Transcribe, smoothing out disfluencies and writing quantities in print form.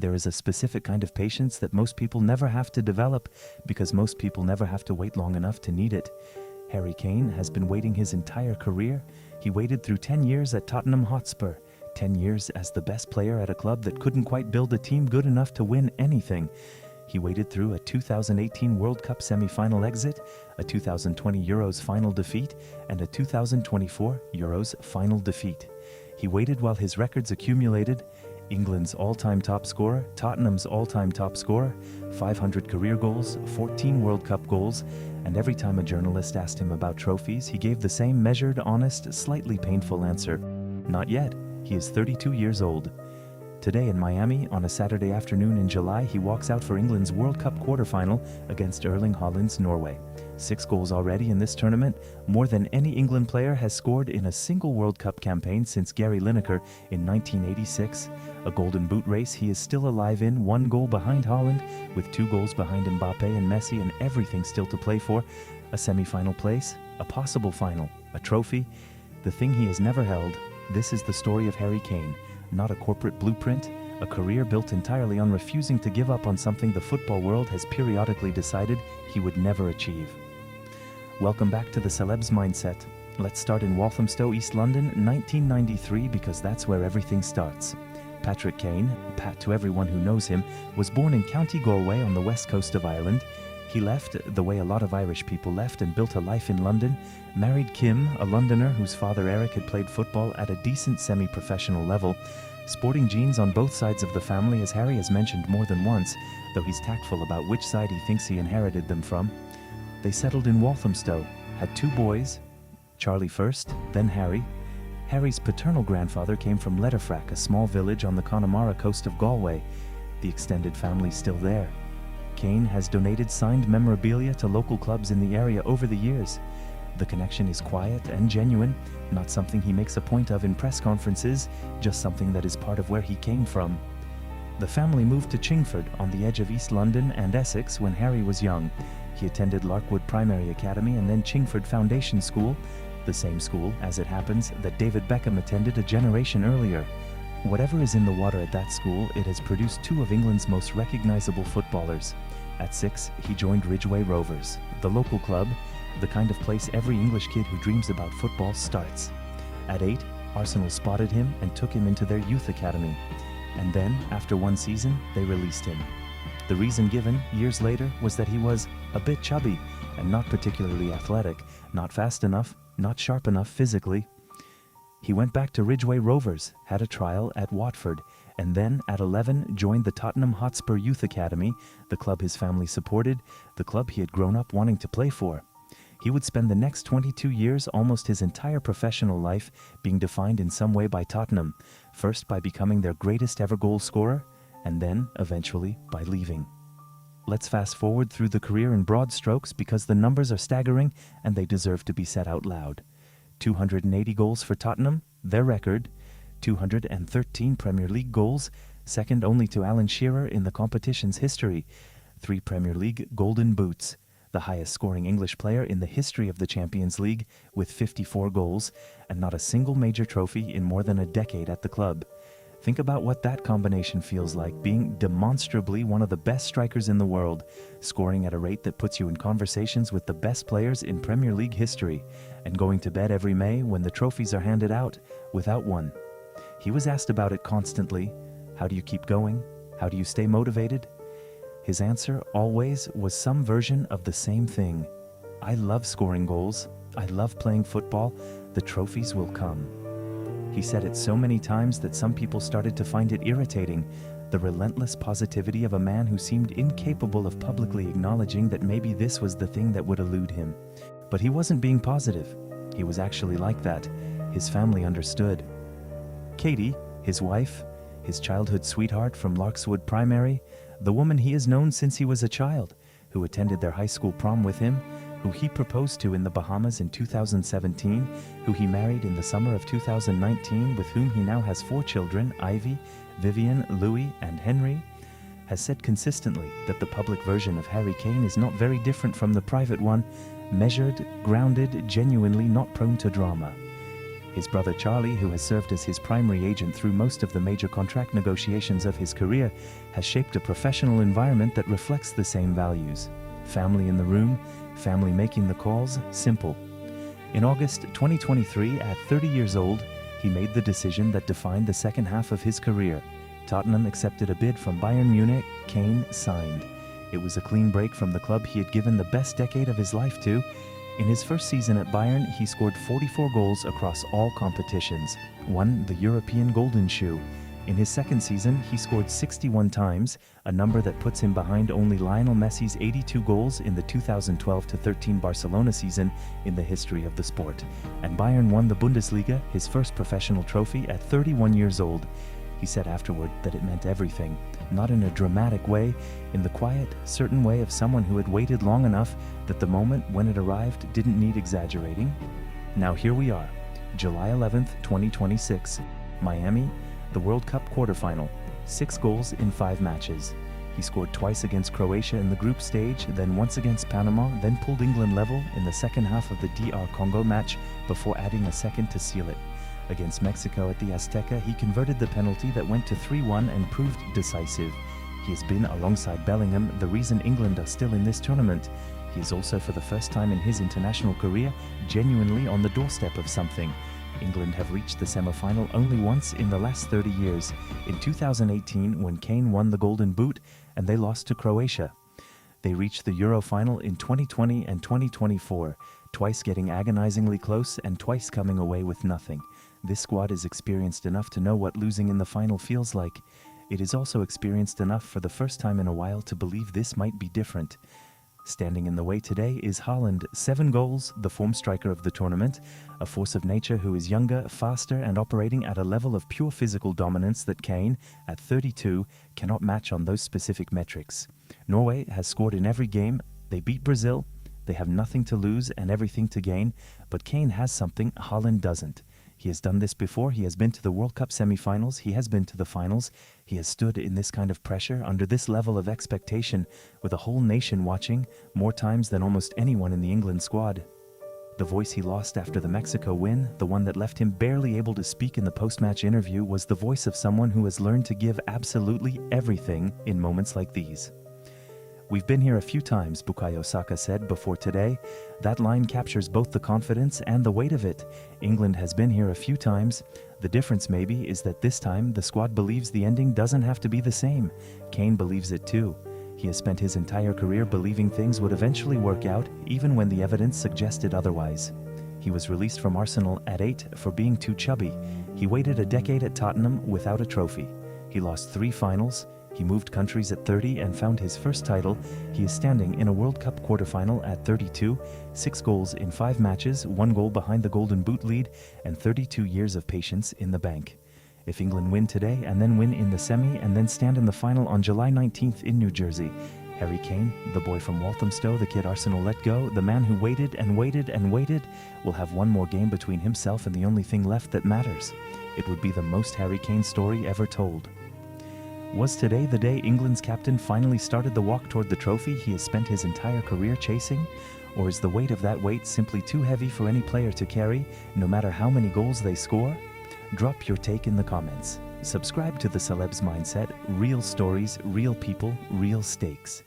There is a specific kind of patience that most people never have to develop because most people never have to wait long enough to need it. Harry Kane has been waiting his entire career. He waited through 10 years at Tottenham Hotspur, 10 years as the best player at a club that couldn't quite build a team good enough to win anything. He waited through a 2018 World Cup semi-final exit, a 2020 Euros final defeat, and a 2024 Euros final defeat. He waited while his records accumulated: England's all-time top scorer, Tottenham's all-time top scorer, 500 career goals, 14 World Cup goals, and every time a journalist asked him about trophies, he gave the same measured, honest, slightly painful answer: not yet. He is 32 years old. Today in Miami, on a Saturday afternoon in July, he walks out for England's World Cup quarterfinal against Erling Haaland's Norway. 6 goals already in this tournament, more than any England player has scored in a single World Cup campaign since Gary Lineker in 1986. A Golden Boot race he is still alive in, 1 goal behind Haaland, with 2 goals behind Mbappe and Messi, and everything still to play for. A semi-final place, a possible final, a trophy, the thing he has never held. This is the story of Harry Kane. Not a corporate blueprint, a career built entirely on refusing to give up on something the football world has periodically decided he would never achieve. Welcome back to the Celebs Mindset. Let's start in Walthamstow, East London, 1993, because that's where everything starts. Patrick Kane, Pat to everyone who knows him, was born in County Galway on the west coast of Ireland. He left the way a lot of Irish people left and built a life in London, married Kim, a Londoner whose father Eric had played football at a decent semi-professional level. Sporting genes on both sides of the family, as Harry has mentioned more than once, though he's tactful about which side he thinks he inherited them from. They settled in Walthamstow, had 2 boys, Charlie first, then Harry. Harry's paternal grandfather came from Letterfrack, a small village on the Connemara coast of Galway. The extended family's still there. Kane has donated signed memorabilia to local clubs in the area over the years. The connection is quiet and genuine, not something he makes a point of in press conferences, just something that is part of where he came from. The family moved to Chingford on the edge of East London and Essex when Harry was young. He attended Larkwood Primary Academy and then Chingford Foundation School, the same school, as it happens, that David Beckham attended a generation earlier. Whatever is in the water at that school, it has produced 2 of England's most recognisable footballers. At 6, he joined Ridgeway Rovers, the local club, the kind of place every English kid who dreams about football starts. At 8, Arsenal spotted him and took him into their youth academy. And then, after 1 season, they released him. The reason given, years later, was that he was a bit chubby and not particularly athletic, not fast enough, not sharp enough physically. He went back to Ridgeway Rovers, had a trial at Watford, and then, at 11, joined the Tottenham Hotspur Youth Academy, the club his family supported, the club he had grown up wanting to play for. He would spend the next 22 years, almost his entire professional life, being defined in some way by Tottenham, first by becoming their greatest ever goal scorer, and then, eventually, by leaving. Let's fast forward through the career in broad strokes because the numbers are staggering and they deserve to be said out loud. 280 goals for Tottenham, their record. 213 Premier League goals, second only to Alan Shearer in the competition's history. 3 Premier League Golden Boots, the highest scoring English player in the history of the Champions League with 54 goals, and not a single major trophy in more than a decade at the club. Think about what that combination feels like, being demonstrably one of the best strikers in the world, scoring at a rate that puts you in conversations with the best players in Premier League history, and going to bed every May when the trophies are handed out, without one. He was asked about it constantly. How do you keep going? How do you stay motivated? His answer always was some version of the same thing. I love scoring goals. I love playing football. The trophies will come. He said it so many times that some people started to find it irritating, the relentless positivity of a man who seemed incapable of publicly acknowledging that maybe this was the thing that would elude him. But he wasn't being positive. He was actually like that. His family understood. Katie, his wife, his childhood sweetheart from Larkwood Primary, the woman he has known since he was a child, who attended their high school prom with him, who he proposed to in the Bahamas in 2017, who he married in the summer of 2019, with whom he now has 4 children, Ivy, Vivian, Louis, and Henry, has said consistently that the public version of Harry Kane is not very different from the private one, measured, grounded, genuinely not prone to drama. His brother Charlie, who has served as his primary agent through most of the major contract negotiations of his career, has shaped a professional environment that reflects the same values. Family in the room, family making the calls, simple. In August 2023, at 30 years old, he made the decision that defined the second half of his career. Tottenham accepted a bid from Bayern Munich. Kane signed. It was a clean break from the club he had given the best decade of his life to. In his first season at Bayern, he scored 44 goals across all competitions, won the European Golden Shoe. In his second season, he scored 61 times, a number that puts him behind only Lionel Messi's 82 goals in the 2012-13 Barcelona season in the history of the sport. And Bayern won the Bundesliga, his first professional trophy, at 31 years old. He said afterward that it meant everything, not in a dramatic way, in the quiet, certain way of someone who had waited long enough that the moment when it arrived didn't need exaggerating. Now here we are, July 11th, 2026, Miami, the World Cup quarterfinal, 6 goals in 5 matches. He scored twice against Croatia in the group stage, then once against Panama, then pulled England level in the second half of the DR Congo match before adding a second to seal it. Against Mexico at the Azteca, he converted the penalty that went to 3-1 and proved decisive. He has been, alongside Bellingham, the reason England are still in this tournament. He is also, for the first time in his international career, genuinely on the doorstep of something. England have reached the semi-final only once in the last 30 years, in 2018 when Kane won the Golden Boot and they lost to Croatia. They reached the Euro final in 2020 and 2024, twice getting agonizingly close and twice coming away with nothing. This squad is experienced enough to know what losing in the final feels like. It is also experienced enough for the first time in a while to believe this might be different. Standing in the way today is Haaland, 7 goals, the form striker of the tournament, a force of nature who is younger, faster and operating at a level of pure physical dominance that Kane, at 32, cannot match on those specific metrics. Norway has scored in every game. They beat Brazil. They have nothing to lose and everything to gain, but Kane has something Haaland doesn't. He has done this before. He has been to the World Cup semi-finals. He has been to the finals. He has stood in this kind of pressure, under this level of expectation, with a whole nation watching, more times than almost anyone in the England squad. The voice he lost after the Mexico win, the one that left him barely able to speak in the post-match interview, was the voice of someone who has learned to give absolutely everything in moments like these. "We've been here a few times," Bukayo Saka said before today. That line captures both the confidence and the weight of it. England has been here a few times. The difference maybe is that this time the squad believes the ending doesn't have to be the same. Kane believes it too. He has spent his entire career believing things would eventually work out, even when the evidence suggested otherwise. He was released from Arsenal at 8 for being too chubby. He waited a decade at Tottenham without a trophy. He lost 3 finals. He moved countries at 30 and found his first title. He is standing in a World Cup quarterfinal at 32, 6 goals in 5 matches, 1 goal behind the Golden Boot lead, and 32 years of patience in the bank. If England win today and then win in the semi and then stand in the final on July 19th in New Jersey, Harry Kane, the boy from Walthamstow, the kid Arsenal let go, the man who waited and waited and waited, will have one more game between himself and the only thing left that matters. It would be the most Harry Kane story ever told. Was today the day England's captain finally started the walk toward the trophy he has spent his entire career chasing? Or is the weight of that weight simply too heavy for any player to carry, no matter how many goals they score? Drop your take in the comments. Subscribe to the Celebs Mindset, real stories, real people, real stakes.